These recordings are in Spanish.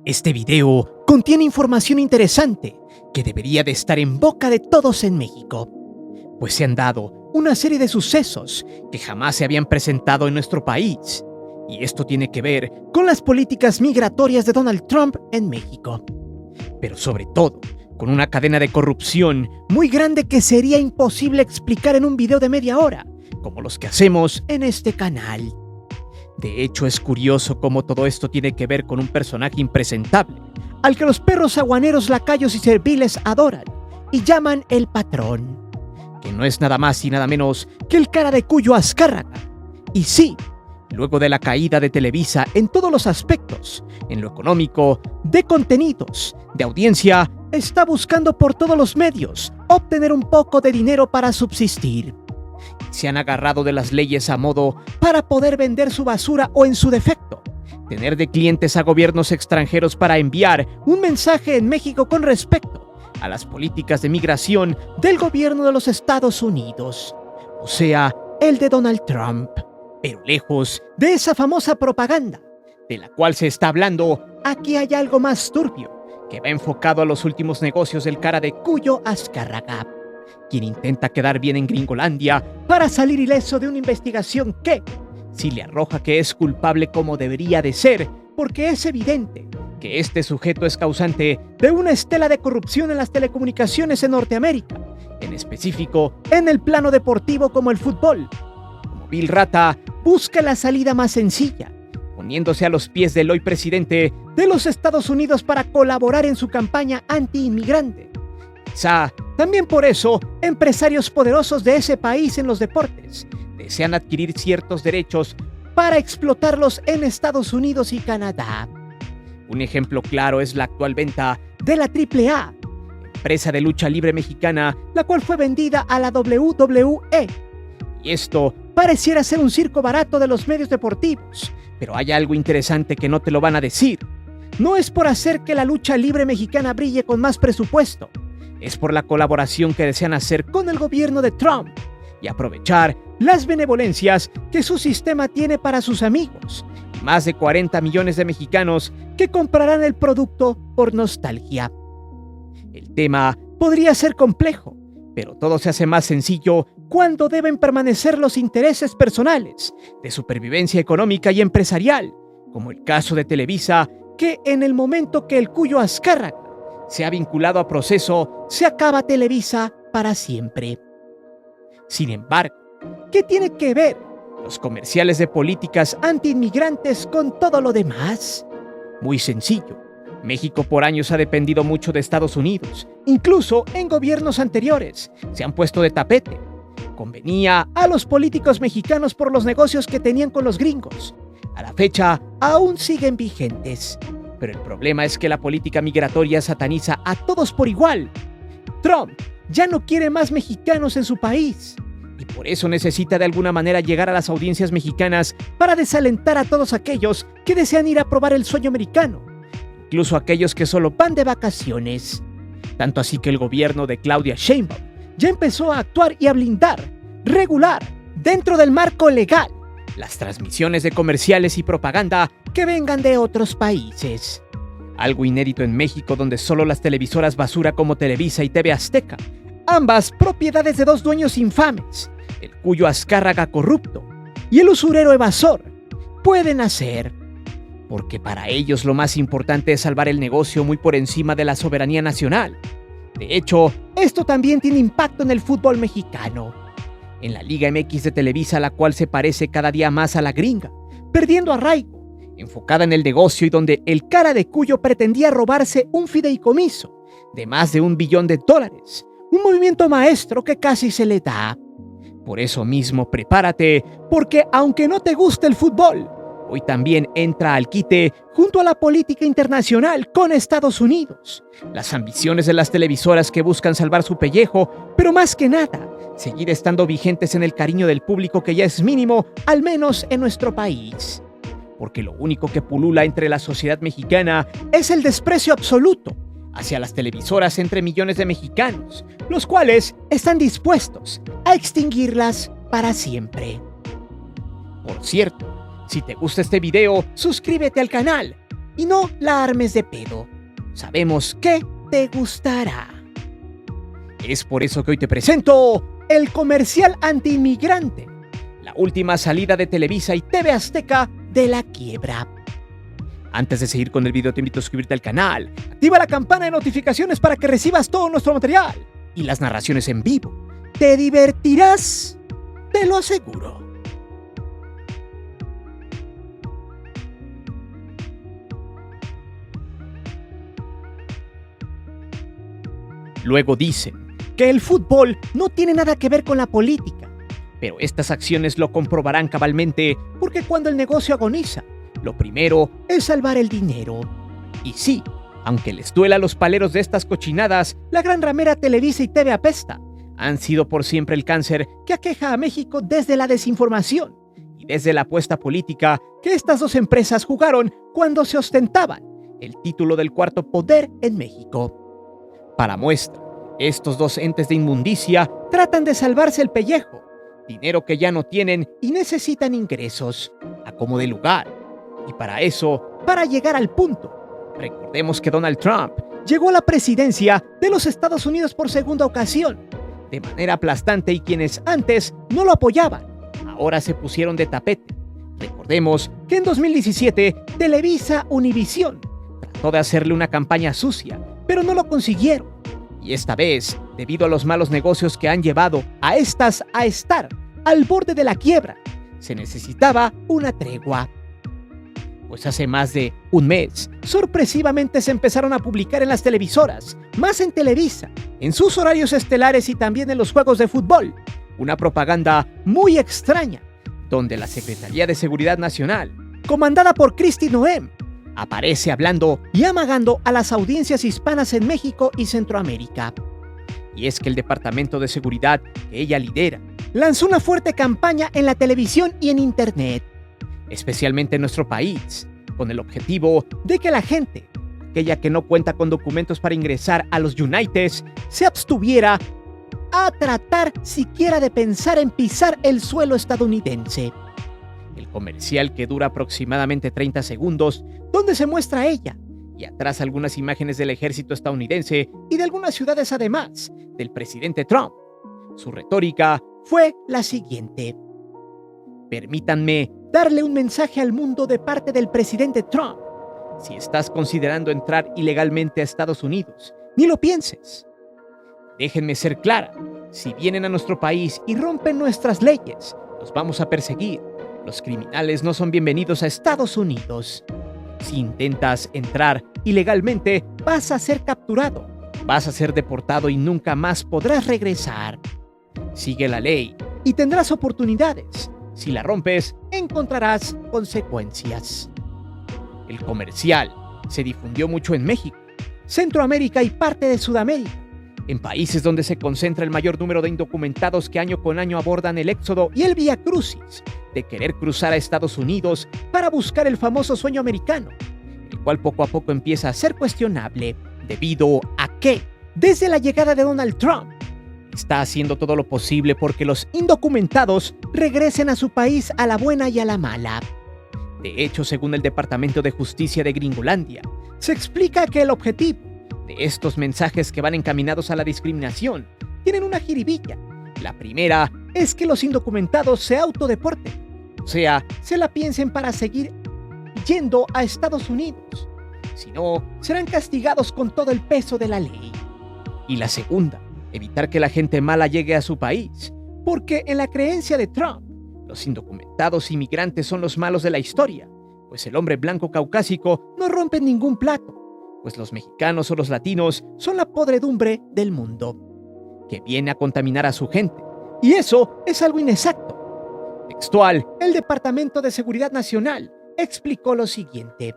Este video contiene información interesante que debería de estar en boca de todos en México, pues se han dado una serie de sucesos que jamás se habían presentado en nuestro país, y esto tiene que ver con las políticas migratorias de Donald Trump en México, pero sobre todo con una cadena de corrupción muy grande que sería imposible explicar en un video de media hora, como los que hacemos en este canal. De hecho, es curioso cómo todo esto tiene que ver con un personaje impresentable, al que los perros aguaneros, lacayos y serviles adoran y llaman el patrón, que no es nada más y nada menos que el cara de Cuyo Azcárraga. Y sí, luego de la caída de Televisa en todos los aspectos, en lo económico, de contenidos, de audiencia, está buscando por todos los medios obtener un poco de dinero para subsistir. Se han agarrado de las leyes a modo para poder vender su basura o, en su defecto, tener de clientes a gobiernos extranjeros para enviar un mensaje en México con respecto a las políticas de migración del gobierno de los Estados Unidos, o sea, el de Donald Trump. Pero lejos de esa famosa propaganda de la cual se está hablando, aquí hay algo más turbio que va enfocado a los últimos negocios del cara de Cuyo Azcárraga, quien intenta quedar bien en Gringolandia para salir ileso de una investigación que, si le arroja que es culpable como debería de ser, porque es evidente que este sujeto es causante de una estela de corrupción en las telecomunicaciones en Norteamérica, en específico en el plano deportivo como el fútbol. Como Bill Rata busca la salida más sencilla, poniéndose a los pies del hoy presidente de los Estados Unidos para colaborar en su campaña anti-inmigrante. Quizá también por eso empresarios poderosos de ese país en los deportes desean adquirir ciertos derechos para explotarlos en Estados Unidos y Canadá. Un ejemplo claro es la actual venta de la AAA, empresa de lucha libre mexicana, la cual fue vendida a la WWE. Y esto pareciera ser un circo barato de los medios deportivos, pero hay algo interesante que no te lo van a decir. No es por hacer que la lucha libre mexicana brille con más presupuesto, es por la colaboración que desean hacer con el gobierno de Trump y aprovechar las benevolencias que su sistema tiene para sus amigos y más de 40 millones de mexicanos que comprarán el producto por nostalgia. El tema podría ser complejo, pero todo se hace más sencillo cuando deben permanecer los intereses personales de supervivencia económica y empresarial, como el caso de Televisa, que en el momento que el Cuyo Azcárraga se ha vinculado a proceso, se acaba Televisa para siempre. Sin embargo, ¿qué tiene que ver los comerciales de políticas anti-inmigrantes con todo lo demás? Muy sencillo. México por años ha dependido mucho de Estados Unidos. Incluso en gobiernos anteriores se han puesto de tapete. Convenía a los políticos mexicanos por los negocios que tenían con los gringos. A la fecha, aún siguen vigentes. Pero el problema es que la política migratoria sataniza a todos por igual. Trump ya no quiere más mexicanos en su país y por eso necesita de alguna manera llegar a las audiencias mexicanas para desalentar a todos aquellos que desean ir a probar el sueño americano, incluso aquellos que solo van de vacaciones. Tanto así que el gobierno de Claudia Sheinbaum ya empezó a actuar y a blindar, regular, dentro del marco legal, las transmisiones de comerciales y propaganda que vengan de otros países. Algo inédito en México, donde solo las televisoras basura como Televisa y TV Azteca, ambas propiedades de dos dueños infames, el Cuyo Azcárraga corrupto y el usurero evasor, pueden hacer. Porque para ellos lo más importante es salvar el negocio muy por encima de la soberanía nacional. De hecho, esto también tiene impacto en el fútbol mexicano. En la Liga MX de Televisa, la cual se parece cada día más a la gringa, perdiendo arraigo, enfocada en el negocio y donde el cara de Cuyo pretendía robarse un fideicomiso de más de $1 billón, un movimiento maestro que casi se le da. Por eso mismo, prepárate, porque aunque no te guste el fútbol, hoy también entra al quite, junto a la política internacional con Estados Unidos, las ambiciones de las televisoras que buscan salvar su pellejo, pero más que nada, seguir estando vigentes en el cariño del público que ya es mínimo, al menos en nuestro país. Porque lo único que pulula entre la sociedad mexicana es el desprecio absoluto hacia las televisoras entre millones de mexicanos, los cuales están dispuestos a extinguirlas para siempre. Por cierto, si te gusta este video, suscríbete al canal, y no la armes de pedo. Sabemos que te gustará. Es por eso que hoy te presento el comercial anti-inmigrante, la última salida de Televisa y TV Azteca de la quiebra. Antes de seguir con el video, te invito a suscribirte al canal, activa la campana de notificaciones para que recibas todo nuestro material y las narraciones en vivo. Te divertirás, te lo aseguro. Luego dicen que el fútbol no tiene nada que ver con la política, pero estas acciones lo comprobarán cabalmente porque cuando el negocio agoniza, lo primero es salvar el dinero. Y sí, aunque les duela a los paleros de estas cochinadas, la gran ramera Televisa y TV Apesta han sido por siempre el cáncer que aqueja a México desde la desinformación y desde la apuesta política que estas dos empresas jugaron cuando se ostentaban el título del cuarto poder en México. Para muestra, estos dos entes de inmundicia tratan de salvarse el pellejo, dinero que ya no tienen y necesitan ingresos, a como de lugar. Y para eso, para llegar al punto, recordemos que Donald Trump llegó a la presidencia de los Estados Unidos por segunda ocasión, de manera aplastante, y quienes antes no lo apoyaban, ahora se pusieron de tapete. Recordemos que en 2017, Televisa Univisión trató de hacerle una campaña sucia, pero no lo consiguieron. Y esta vez, debido a los malos negocios que han llevado a estas a estar al borde de la quiebra, se necesitaba una tregua. Pues hace más de un mes, sorpresivamente se empezaron a publicar en las televisoras, más en Televisa, en sus horarios estelares y también en los juegos de fútbol, una propaganda muy extraña, donde la Secretaría de Seguridad Nacional, comandada por Kristi Noem, aparece hablando y amagando a las audiencias hispanas en México y Centroamérica. Y es que el Departamento de Seguridad que ella lidera lanzó una fuerte campaña en la televisión y en internet, especialmente en nuestro país, con el objetivo de que la gente, aquella que no cuenta con documentos para ingresar a los Unites, se abstuviera a tratar siquiera de pensar en pisar el suelo estadounidense. El comercial, que dura aproximadamente 30 segundos, donde se muestra a ella, y atrás algunas imágenes del ejército estadounidense y de algunas ciudades además del presidente Trump. Su retórica fue la siguiente: permítanme darle un mensaje al mundo de parte del presidente Trump. Si estás considerando entrar ilegalmente a Estados Unidos, ni lo pienses. Déjenme ser clara, si vienen a nuestro país y rompen nuestras leyes, los vamos a perseguir. Los criminales no son bienvenidos a Estados Unidos. Si intentas entrar ilegalmente, vas a ser capturado, vas a ser deportado y nunca más podrás regresar. Sigue la ley y tendrás oportunidades. Si la rompes, encontrarás consecuencias. El comercial se difundió mucho en México, Centroamérica y parte de Sudamérica, en países donde se concentra el mayor número de indocumentados que año con año abordan el éxodo y el viacrucis de querer cruzar a Estados Unidos para buscar el famoso sueño americano, el cual poco a poco empieza a ser cuestionable debido a que, desde la llegada de Donald Trump, está haciendo todo lo posible porque los indocumentados regresen a su país a la buena y a la mala. De hecho, según el Departamento de Justicia de Gringolandia, se explica que el objetivo de estos mensajes que van encaminados a la discriminación tienen una jiribilla. La primera es que los indocumentados se autodeporten, o sea, se la piensen para seguir yendo a Estados Unidos. Si no, serán castigados con todo el peso de la ley. Y la segunda, evitar que la gente mala llegue a su país, porque en la creencia de Trump, los indocumentados inmigrantes son los malos de la historia, pues el hombre blanco caucásico no rompe ningún plato, pues los mexicanos o los latinos son la podredumbre del mundo, que viene a contaminar a su gente, y eso es algo inexacto. Textual, el Departamento de Seguridad Nacional explicó lo siguiente: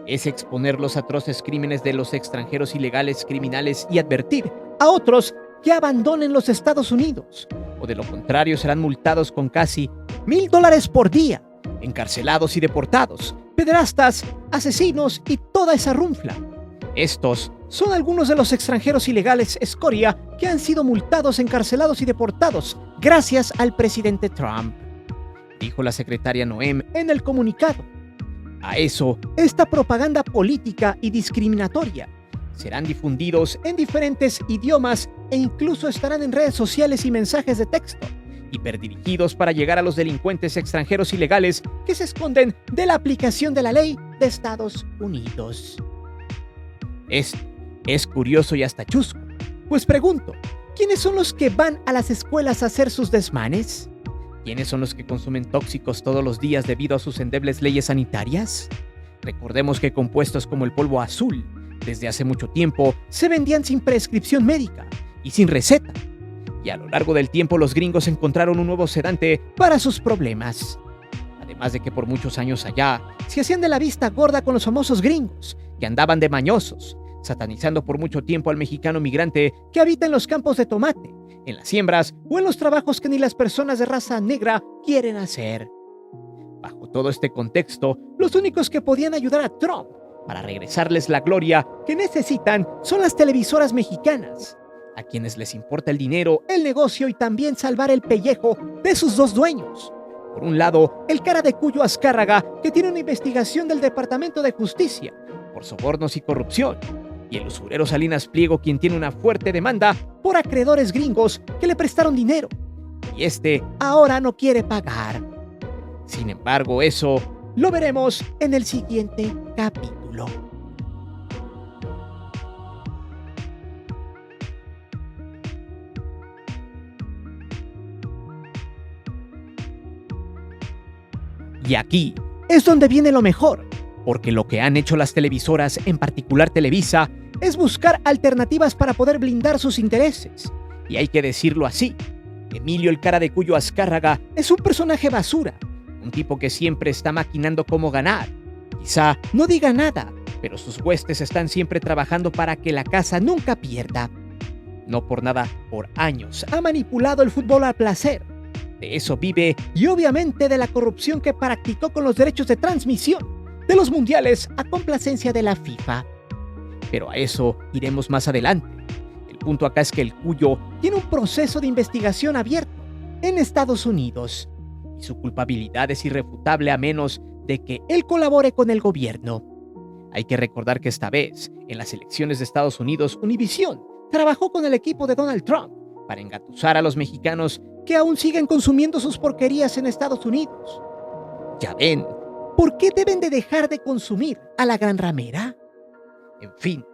es exponer los atroces crímenes de los extranjeros ilegales criminales y advertir a otros que abandonen los Estados Unidos, o de lo contrario serán multados con casi $1,000 por día, encarcelados y deportados, pederastas, asesinos y toda esa runfla. Estos son algunos de los extranjeros ilegales escoria que han sido multados, encarcelados y deportados gracias al presidente Trump, dijo la secretaria Noem en el comunicado. A eso, esta propaganda política y discriminatoria serán difundidos en diferentes idiomas e incluso estarán en redes sociales y mensajes de texto, hiperdirigidos para llegar a los delincuentes extranjeros ilegales que se esconden de la aplicación de la ley de Estados Unidos. Esto es curioso y hasta chusco, pues pregunto, ¿quiénes son los que van a las escuelas a hacer sus desmanes? ¿Quiénes son los que consumen tóxicos todos los días debido a sus endebles leyes sanitarias? Recordemos que compuestos como el polvo azul, desde hace mucho tiempo, se vendían sin prescripción médica y sin receta. Y a lo largo del tiempo los gringos encontraron un nuevo sedante para sus problemas. Además de que por muchos años allá, se hacían de la vista gorda con los famosos gringos, que andaban de mañosos, satanizando por mucho tiempo al mexicano migrante que habita en los campos de tomate, en las siembras o en los trabajos que ni las personas de raza negra quieren hacer. Bajo todo este contexto, los únicos que podían ayudar a Trump para regresarles la gloria que necesitan son las televisoras mexicanas, a quienes les importa el dinero, el negocio y también salvar el pellejo de sus dos dueños. Por un lado, el cara de Cuyo Azcárraga, que tiene una investigación del Departamento de Justicia por sobornos y corrupción, y el usurero Salinas Pliego, quien tiene una fuerte demanda por acreedores gringos que le prestaron dinero, y este ahora no quiere pagar. Sin embargo, eso lo veremos en el siguiente capítulo. Y aquí es donde viene lo mejor, porque lo que han hecho las televisoras, en particular Televisa, es buscar alternativas para poder blindar sus intereses. Y hay que decirlo así, Emilio el cara de Cuyo Azcárraga es un personaje basura, un tipo que siempre está maquinando cómo ganar. Quizá no diga nada, pero sus huestes están siempre trabajando para que la casa nunca pierda. No por nada, por años, ha manipulado el fútbol al placer. De eso vive y obviamente de la corrupción que practicó con los derechos de transmisión de los mundiales a complacencia de la FIFA. Pero a eso iremos más adelante. El punto acá es que el Cuyo tiene un proceso de investigación abierto en Estados Unidos y su culpabilidad es irrefutable a menos de que él colabore con el gobierno. Hay que recordar que esta vez, en las elecciones de Estados Unidos, Univision trabajó con el equipo de Donald Trump para engatusar a los mexicanos que aún siguen consumiendo sus porquerías en Estados Unidos. Ya ven, ¿por qué deben de dejar de consumir a la gran ramera? En fin,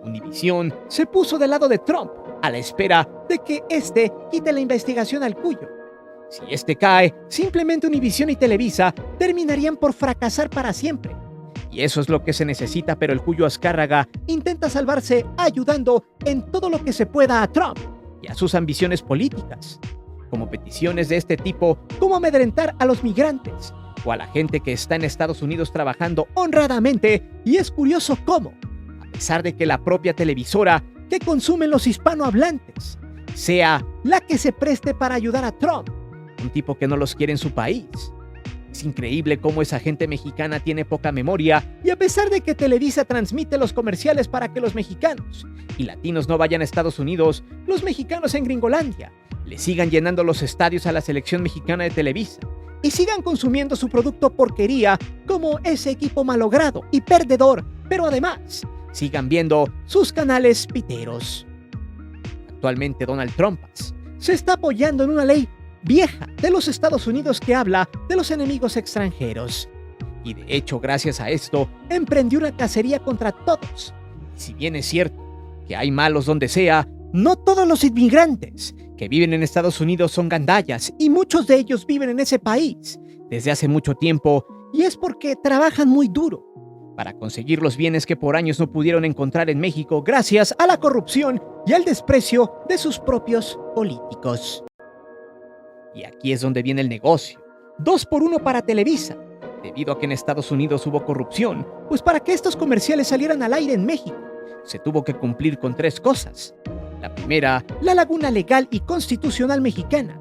Univision se puso del lado de Trump a la espera de que éste quite la investigación al Cuyo. Si este cae, simplemente Univision y Televisa terminarían por fracasar para siempre. Y eso es lo que se necesita, pero el Cuyo Azcárraga intenta salvarse ayudando en todo lo que se pueda a Trump y a sus ambiciones políticas, como peticiones de este tipo, como amedrentar a los migrantes o a la gente que está en Estados Unidos trabajando honradamente. Y es curioso cómo, a pesar de que la propia televisora que consumen los hispanohablantes sea la que se preste para ayudar a Trump, un tipo que no los quiere en su país. Es increíble cómo esa gente mexicana tiene poca memoria y a pesar de que Televisa transmite los comerciales para que los mexicanos y latinos no vayan a Estados Unidos, los mexicanos en Gringolandia le sigan llenando los estadios a la selección mexicana de Televisa y sigan consumiendo su producto porquería como ese equipo malogrado y perdedor, pero además sigan viendo sus canales piteros. Actualmente Donald Trump se está apoyando en una ley vieja de los Estados Unidos que habla de los enemigos extranjeros. Y de hecho, gracias a esto, emprendió una cacería contra todos. Y si bien es cierto que hay malos donde sea, no todos los inmigrantes que viven en Estados Unidos son gandallas y muchos de ellos viven en ese país desde hace mucho tiempo y es porque trabajan muy duro para conseguir los bienes que por años no pudieron encontrar en México gracias a la corrupción y al desprecio de sus propios políticos. Y aquí es donde viene el negocio. 2 por 1 para Televisa, debido a que en Estados Unidos hubo corrupción, pues para que estos comerciales salieran al aire en México, se tuvo que cumplir con 3 cosas. La primera, la laguna legal y constitucional mexicana,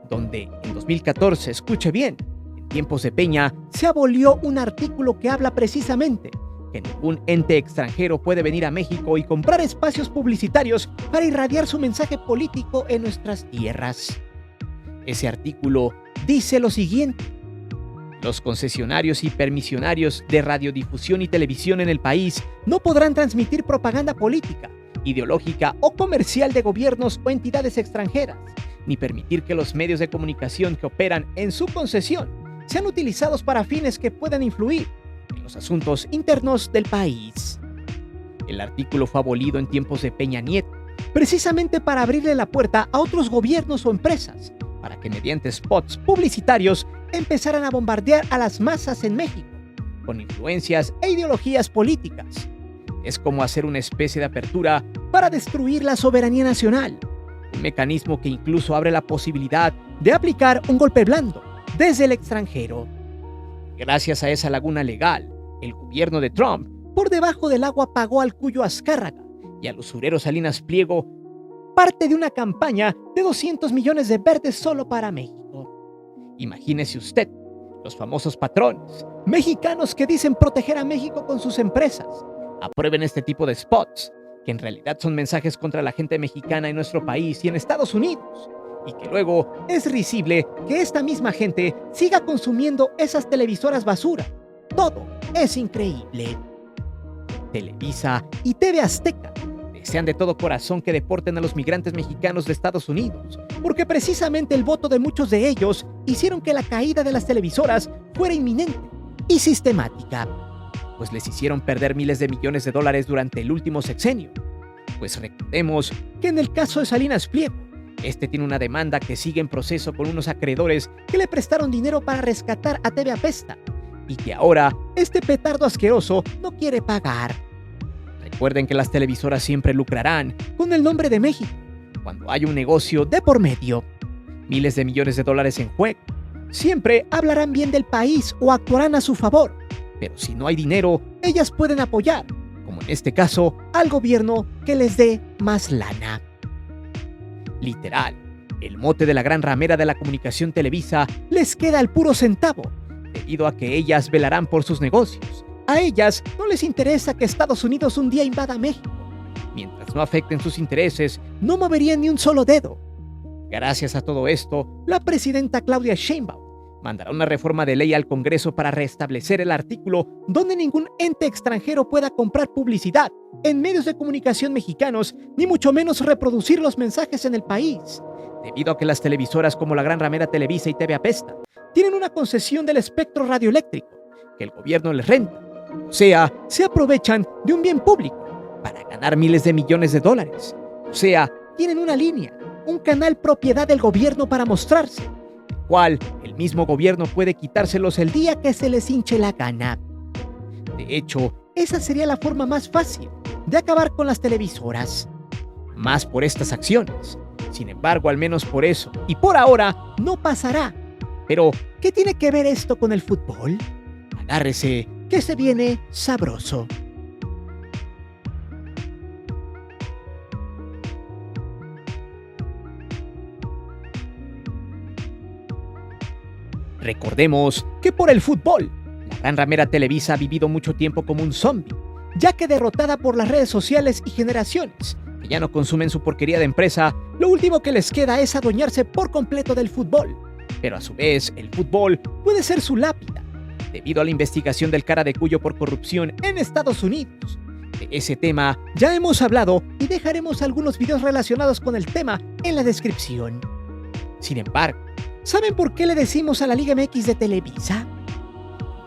donde en 2014, escuche bien, en tiempos de Peña, se abolió un artículo que habla precisamente que ningún ente extranjero puede venir a México y comprar espacios publicitarios para irradiar su mensaje político en nuestras tierras. Ese artículo dice lo siguiente: Los concesionarios y permisionarios de radiodifusión y televisión en el país no podrán transmitir propaganda política, ideológica o comercial de gobiernos o entidades extranjeras, ni permitir que los medios de comunicación que operan en su concesión sean utilizados para fines que puedan influir en los asuntos internos del país. El artículo fue abolido en tiempos de Peña Nieto, precisamente para abrirle la puerta a otros gobiernos o empresas, para que mediante spots publicitarios empezaran a bombardear a las masas en México, con influencias e ideologías políticas. Es como hacer una especie de apertura para destruir la soberanía nacional, un mecanismo que incluso abre la posibilidad de aplicar un golpe blando desde el extranjero. Gracias a esa laguna legal, el gobierno de Trump, por debajo del agua, pagó al Cuyo Azcárraga y al usurero Salinas Pliego parte de una campaña de 200 millones de verdes solo para México. Imagínese usted, los famosos patrones mexicanos que dicen proteger a México con sus empresas, aprueben este tipo de spots, que en realidad son mensajes contra la gente mexicana en nuestro país y en Estados Unidos, y que luego es risible que esta misma gente siga consumiendo esas televisoras basura. Todo es increíble. Televisa y TV Azteca desean de todo corazón que deporten a los migrantes mexicanos de Estados Unidos, porque precisamente el voto de muchos de ellos hicieron que la caída de las televisoras fuera inminente y sistemática, pues les hicieron perder miles de millones de dólares durante el último sexenio. Pues recordemos que en el caso de Salinas Pliego, este tiene una demanda que sigue en proceso con unos acreedores que le prestaron dinero para rescatar a TV Apesta, y que ahora este petardo asqueroso no quiere pagar. Recuerden que las televisoras siempre lucrarán con el nombre de México cuando hay un negocio de por medio. Miles de millones de dólares en juego. Siempre hablarán bien del país o actuarán a su favor, pero si no hay dinero, ellas pueden apoyar, como en este caso, al gobierno que les dé más lana. Literal, el mote de la gran ramera de la comunicación Televisa les queda al puro centavo, debido a que ellas velarán por sus negocios. A ellas no les interesa que Estados Unidos un día invada México. Mientras no afecten sus intereses, no moverían ni un solo dedo. Gracias a todo esto, la presidenta Claudia Sheinbaum mandará una reforma de ley al Congreso para restablecer el artículo donde ningún ente extranjero pueda comprar publicidad en medios de comunicación mexicanos, ni mucho menos reproducir los mensajes en el país, debido a que las televisoras como la gran ramera Televisa y TV Apesta tienen una concesión del espectro radioeléctrico que el gobierno les renta. O sea, se aprovechan de un bien público para ganar miles de millones de dólares. O sea, tienen una línea, un canal propiedad del gobierno para mostrarse, el cual el mismo gobierno puede quitárselos el día que se les hinche la gana. De hecho, esa sería la forma más fácil de acabar con las televisoras. Más por estas acciones. Sin embargo, al menos por eso, y por ahora, no pasará. Pero, ¿qué tiene que ver esto con el fútbol? Agárrese, que se viene sabroso. Recordemos que por el fútbol, la gran ramera Televisa ha vivido mucho tiempo como un zombie, ya que derrotada por las redes sociales y generaciones que ya no consumen su porquería de empresa, lo último que les queda es adueñarse por completo del fútbol. Pero a su vez, el fútbol puede ser su lápida, debido a la investigación del cara de Cuyo por corrupción en Estados Unidos. De ese tema ya hemos hablado y dejaremos algunos videos relacionados con el tema en la descripción. Sin embargo, ¿saben por qué le decimos a la Liga MX de Televisa?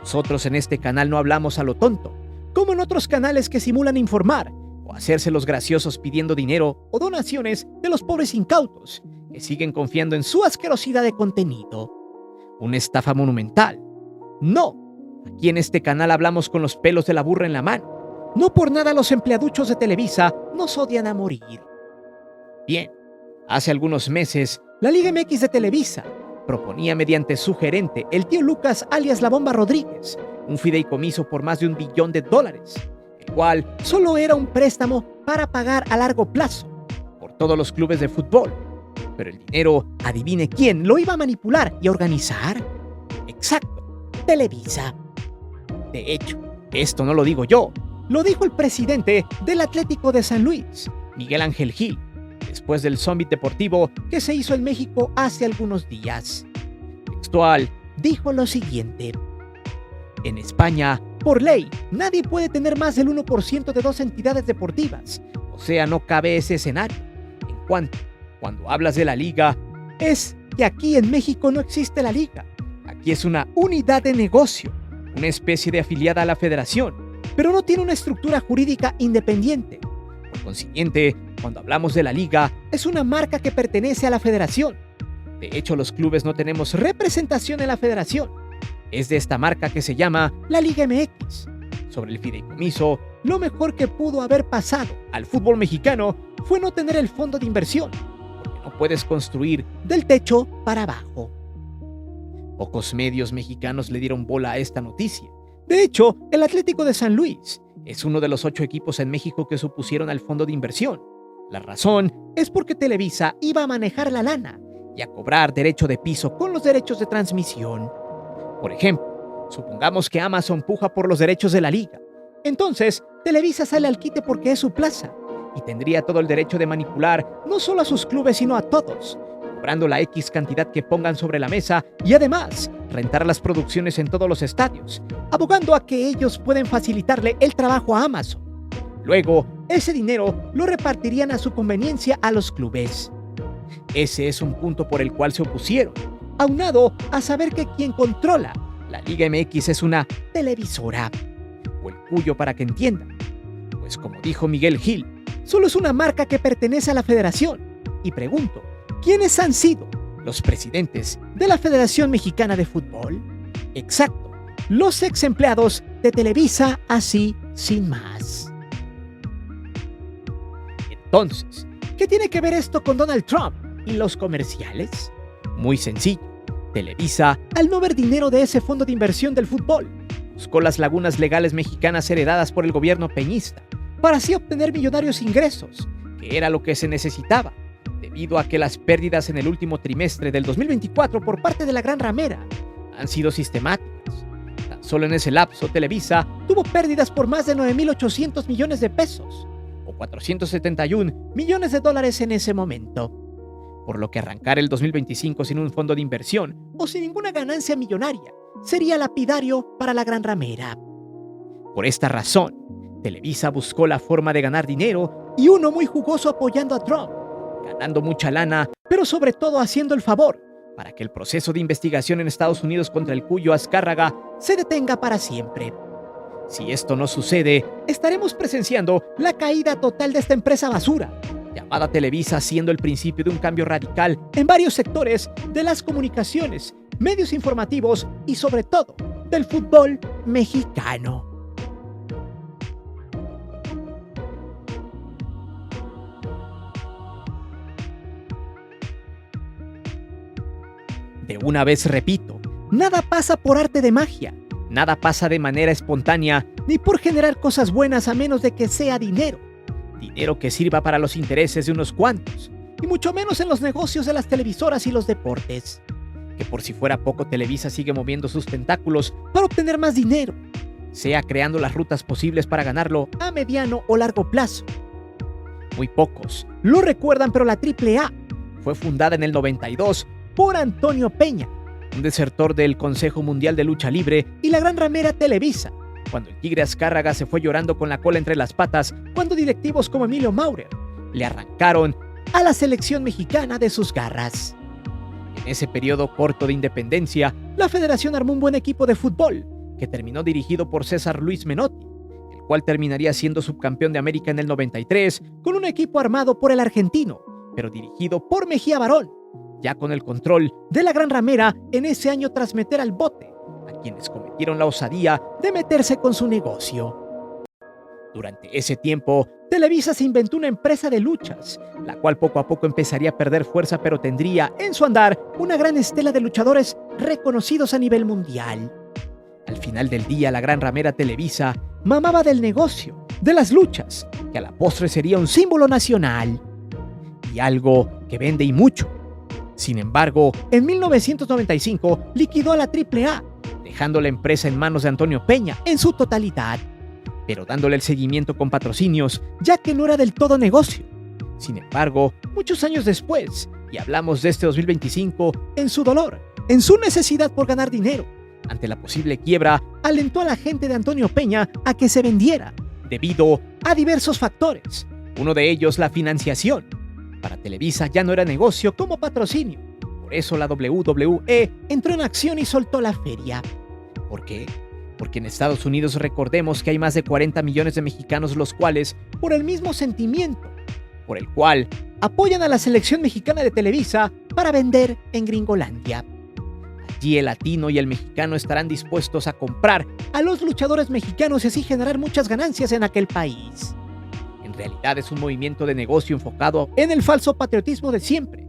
Nosotros en este canal no hablamos a lo tonto, como en otros canales que simulan informar o hacerse los graciosos pidiendo dinero o donaciones de los pobres incautos que siguen confiando en su asquerosidad de contenido. Una estafa monumental. No, aquí en este canal hablamos con los pelos de la burra en la mano. No por nada los empleaduchos de Televisa nos odian a morir. Bien, hace algunos meses, la Liga MX de Televisa proponía mediante su gerente, el tío Lucas alias La Bomba Rodríguez, un fideicomiso por más de $1 billón, el cual solo era un préstamo para pagar a largo plazo por todos los clubes de fútbol. Pero el dinero, adivine quién lo iba a manipular y organizar. Exacto, Televisa. De hecho, esto no lo digo yo, lo dijo el presidente del Atlético de San Luis, Miguel Ángel Gil, después del Summit Deportivo que se hizo en México hace algunos días. Textual, dijo lo siguiente: En España, por ley, nadie puede tener más del 1% de dos entidades deportivas, o sea, no cabe ese escenario. Cuando hablas de la liga, es que aquí en México no existe la liga. Aquí es una unidad de negocio, una especie de afiliada a la federación, pero no tiene una estructura jurídica independiente. Por consiguiente, cuando hablamos de la liga, es una marca que pertenece a la federación. De hecho, los clubes no tenemos representación en la federación. Es de esta marca que se llama la Liga MX. Sobre el fideicomiso, lo mejor que pudo haber pasado al fútbol mexicano fue no tener el fondo de inversión, porque no puedes construir del techo para abajo. Pocos medios mexicanos le dieron bola a esta noticia. De hecho, el Atlético de San Luis es uno de los 8 equipos en México que se opusieron al fondo de inversión. La razón es porque Televisa iba a manejar la lana y a cobrar derecho de piso con los derechos de transmisión. Por ejemplo, supongamos que Amazon puja por los derechos de la liga. Entonces, Televisa sale al quite porque es su plaza y tendría todo el derecho de manipular no solo a sus clubes sino a todos, cobrando la X cantidad que pongan sobre la mesa y además rentar las producciones en todos los estadios, abogando a que ellos pueden facilitarle el trabajo a Amazon. Luego, ese dinero lo repartirían a su conveniencia a los clubes. Ese es un punto por el cual se opusieron, aunado a saber que quien controla la Liga MX es una televisora, o el Cuyo para que entiendan. Pues como dijo Miguel Gil, solo es una marca que pertenece a la federación. Y pregunto, ¿quiénes han sido los presidentes de la Federación Mexicana de Fútbol? Exacto, los ex empleados de Televisa, así sin más. Entonces, ¿qué tiene que ver esto con Donald Trump y los comerciales? Muy sencillo. Televisa, al no ver dinero de ese fondo de inversión del fútbol, buscó las lagunas legales mexicanas heredadas por el gobierno peñista para así obtener millonarios ingresos, que era lo que se necesitaba, debido a que las pérdidas en el último trimestre del 2024 por parte de la Gran Ramera han sido sistemáticas. Tan solo en ese lapso, Televisa tuvo pérdidas por más de 9.800 millones de pesos, o 471 millones de dólares en ese momento. Por lo que arrancar el 2025 sin un fondo de inversión o sin ninguna ganancia millonaria sería lapidario para la Gran Ramera. Por esta razón, Televisa buscó la forma de ganar dinero y uno muy jugoso apoyando a Trump, ganando mucha lana, pero sobre todo haciendo el favor para que el proceso de investigación en Estados Unidos contra el Cuyo Azcárraga se detenga para siempre. Si esto no sucede, estaremos presenciando la caída total de esta empresa basura, llamada Televisa, siendo el principio de un cambio radical en varios sectores de las comunicaciones, medios informativos y sobre todo del fútbol mexicano. De una vez repito, nada pasa por arte de magia, nada pasa de manera espontánea ni por generar cosas buenas a menos de que sea dinero. Dinero que sirva para los intereses de unos cuantos, y mucho menos en los negocios de las televisoras y los deportes. Que por si fuera poco, Televisa sigue moviendo sus tentáculos para obtener más dinero, sea creando las rutas posibles para ganarlo a mediano o largo plazo. Muy pocos lo recuerdan, pero la AAA fue fundada en el 92 por Antonio Peña, un desertor del Consejo Mundial de Lucha Libre y la Gran Ramera Televisa, cuando el Tigre Azcárraga se fue llorando con la cola entre las patas cuando directivos como Emilio Maurer le arrancaron a la selección mexicana de sus garras. En ese periodo corto de independencia, la federación armó un buen equipo de fútbol, que terminó dirigido por César Luis Menotti, el cual terminaría siendo subcampeón de América en el 93, con un equipo armado por el argentino, pero dirigido por Mejía Barón, ya con el control de la Gran Ramera en ese año tras meter al bote a quienes cometieron la osadía de meterse con su negocio. Durante ese tiempo, Televisa se inventó una empresa de luchas, la cual poco a poco empezaría a perder fuerza, pero tendría en su andar una gran estela de luchadores reconocidos a nivel mundial. Al final del día, la Gran Ramera Televisa mamaba del negocio, de las luchas, que a la postre sería un símbolo nacional. Y algo que vende y mucho. Sin embargo, en 1995 liquidó a la AAA, dejando la empresa en manos de Antonio Peña en su totalidad, pero dándole el seguimiento con patrocinios, ya que no era del todo negocio. Sin embargo, muchos años después, y hablamos de este 2025, en su dolor, en su necesidad por ganar dinero, ante la posible quiebra, alentó a la gente de Antonio Peña a que se vendiera, debido a diversos factores. Uno de ellos, la financiación. Para Televisa ya no era negocio como patrocinio. Por eso la WWE entró en acción y soltó la feria. ¿Por qué? Porque en Estados Unidos recordemos que hay más de 40 millones de mexicanos, los cuales, por el mismo sentimiento, por el cual apoyan a la selección mexicana de Televisa para vender en Gringolandia. Allí el latino y el mexicano estarán dispuestos a comprar a los luchadores mexicanos y así generar muchas ganancias en aquel país. En realidad es un movimiento de negocio enfocado en el falso patriotismo de siempre.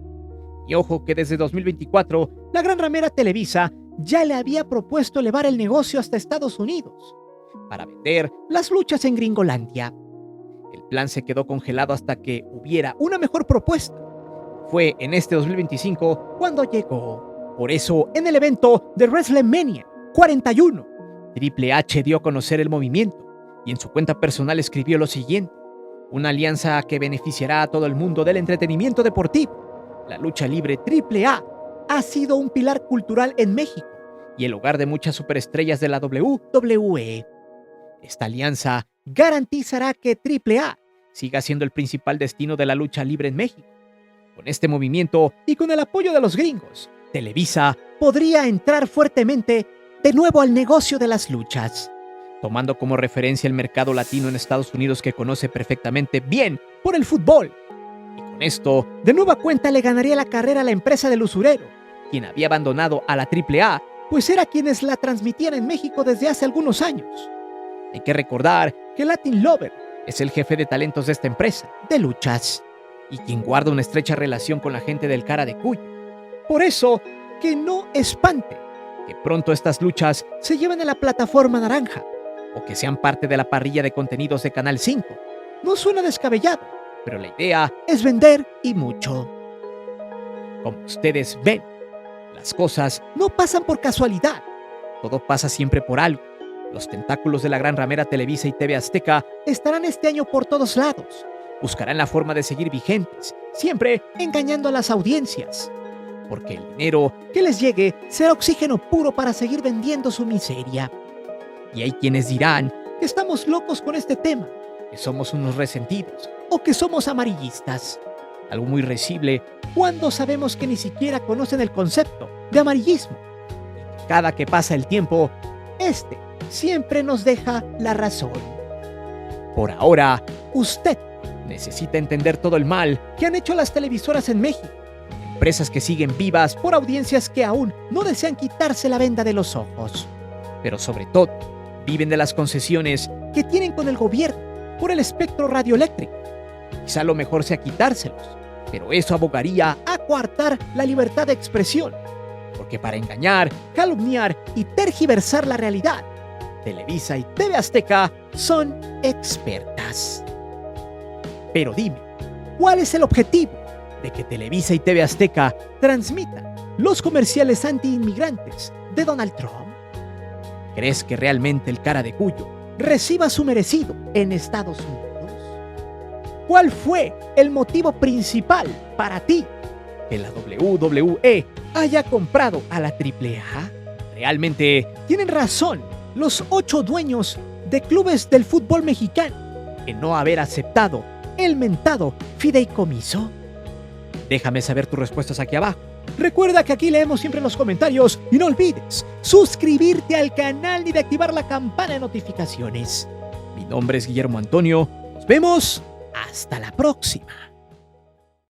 Y ojo que desde 2024, la gran ramera Televisa ya le había propuesto elevar el negocio hasta Estados Unidos para vender las luchas en Gringolandia. El plan se quedó congelado hasta que hubiera una mejor propuesta. Fue en este 2025 cuando llegó. Por eso, en el evento de WrestleMania 41, Triple H dio a conocer el movimiento y en su cuenta personal escribió lo siguiente: una alianza que beneficiará a todo el mundo del entretenimiento deportivo. La lucha libre AAA ha sido un pilar cultural en México y el hogar de muchas superestrellas de la WWE. Esta alianza garantizará que AAA siga siendo el principal destino de la lucha libre en México. Con este movimiento y con el apoyo de los gringos, Televisa podría entrar fuertemente de nuevo al negocio de las luchas, tomando como referencia el mercado latino en Estados Unidos que conoce perfectamente bien por el fútbol. Y con esto, de nueva cuenta le ganaría la carrera a la empresa del usurero, quien había abandonado a la AAA, pues era quienes la transmitían en México desde hace algunos años. Hay que recordar que Latin Lover es el jefe de talentos de esta empresa de luchas y quien guarda una estrecha relación con la gente del Cara de Cuyo. Por eso, que no espante que pronto estas luchas se lleven a la plataforma naranja o que sean parte de la parrilla de contenidos de Canal 5. No suena descabellado, pero la idea es vender y mucho. Como ustedes ven, las cosas no pasan por casualidad, todo pasa siempre por algo. Los tentáculos de la gran ramera Televisa y TV Azteca estarán este año por todos lados. Buscarán la forma de seguir vigentes, siempre engañando a las audiencias. Porque el dinero que les llegue será oxígeno puro para seguir vendiendo su miseria. Y hay quienes dirán que estamos locos con este tema, que somos unos resentidos o que somos amarillistas. Algo muy risible cuando sabemos que ni siquiera conocen el concepto de amarillismo. Y cada que pasa el tiempo, siempre nos deja la razón. Por ahora, usted necesita entender todo el mal que han hecho las televisoras en México. Empresas que siguen vivas por audiencias que aún no desean quitarse la venda de los ojos. Pero sobre todo, viven de las concesiones que tienen con el gobierno por el espectro radioeléctrico. Quizá lo mejor sea quitárselos, pero eso abogaría a coartar la libertad de expresión. Porque para engañar, calumniar y tergiversar la realidad, Televisa y TV Azteca son expertas. Pero dime, ¿cuál es el objetivo de que Televisa y TV Azteca transmitan los comerciales anti-inmigrantes de Donald Trump? ¿Crees que realmente el Cara de Cuyo reciba su merecido en Estados Unidos? ¿Cuál fue el motivo principal para ti que la WWE haya comprado a la AAA? Realmente tienen razón los 8 dueños de clubes del fútbol mexicano en no haber aceptado el mentado fideicomiso. Déjame saber tus respuestas aquí abajo. Recuerda que aquí leemos siempre los comentarios y no olvides suscribirte al canal y de activar la campana de notificaciones. Mi nombre es Guillermo Antonio. Nos vemos hasta la próxima.